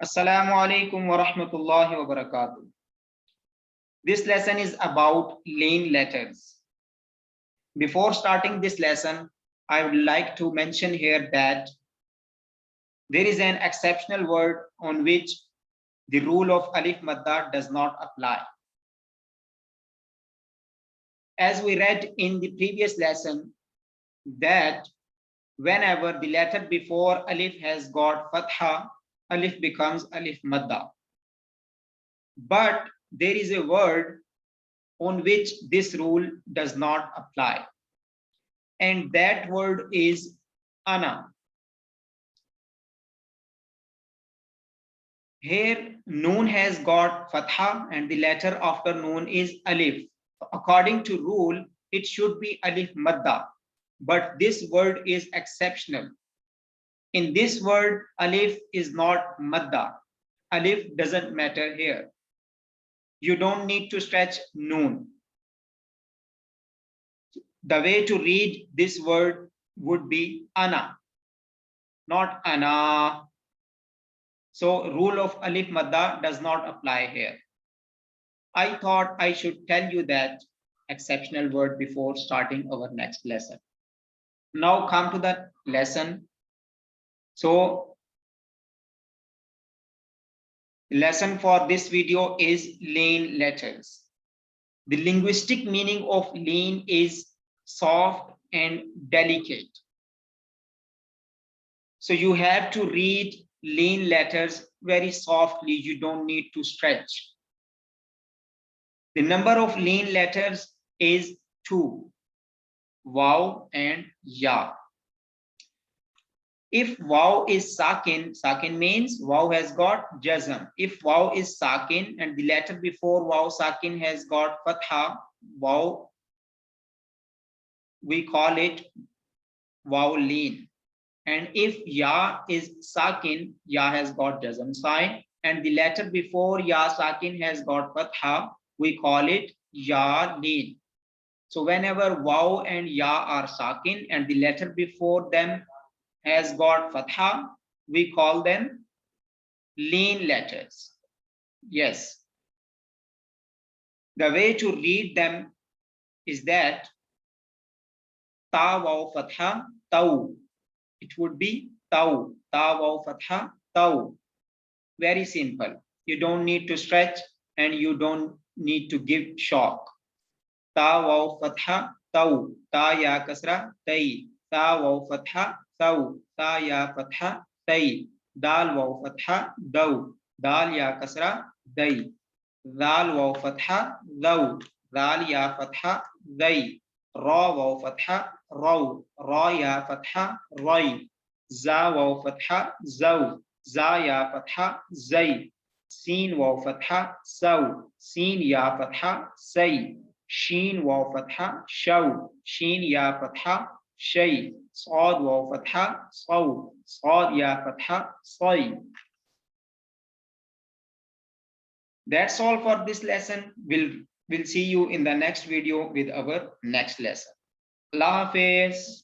Assalamu alaikum wa rahmatullahi wa barakatuh. This lesson is about Leen letters. Before starting this lesson, I would like to mention here that there is an exceptional word on which the rule of alif madda does not apply. As we read in the previous lesson, that whenever the letter before alif has got fatha, alif becomes alif madda. But there is a word on which this rule does not apply, and that word is ana. Here noon has got fatha and the letter after noon is alif. According to rule, it should be alif madda, but this word is exceptional. In this word, alif is not madda. Alif doesn't matter here. You don't need to stretch noon. The way to read this word would be ana, not ana. So rule of alif madda does not apply here. I thought I should tell you that exceptional word before starting our next lesson. Now come to the lesson. So lesson for this video is Leen letters. The linguistic meaning of Leen is soft and delicate. So you have to read Leen letters very softly. You don't need to stretch. The number of Leen letters is 2, waw and ya. If waw is sakin, sakin means waw has got jazm. If waw is sakin and the letter before waw sakin has got fatha, waw, we call it waw leen. And if ya is sakin, ya has got jazm sign, and the letter before ya sakin has got fatha, we call it ya leen. So whenever waw and ya are sakin and the letter before them has got fatha, we call them Leen letters. Yes. The way to read them is that ta waw fatha taw. It would be taw. Ta waw fatha taw. Very simple. You don't need to stretch and you don't need to give shock. Ta waw fatha taw. Ta ya kasra tay. Ta waw fatha taw. Ta ya fatha tay. Dal waw fatha daw. Dal ya kasra day. Dal waw fatha daw. Dal ya fatha day. Ra waw fatha raw. Ra ya fatha ray. Za waw fatha zaw. Za ya fatha zay. Sin waw fatha saw. Sin ya fatha say. Sheen waw fatha shaw. Sheen ya fatha shay. Sad waw fatha saw. Sad ya fatha say. That's all for this lesson. We'll see you in the next video with our next lesson. Allah Hafiz.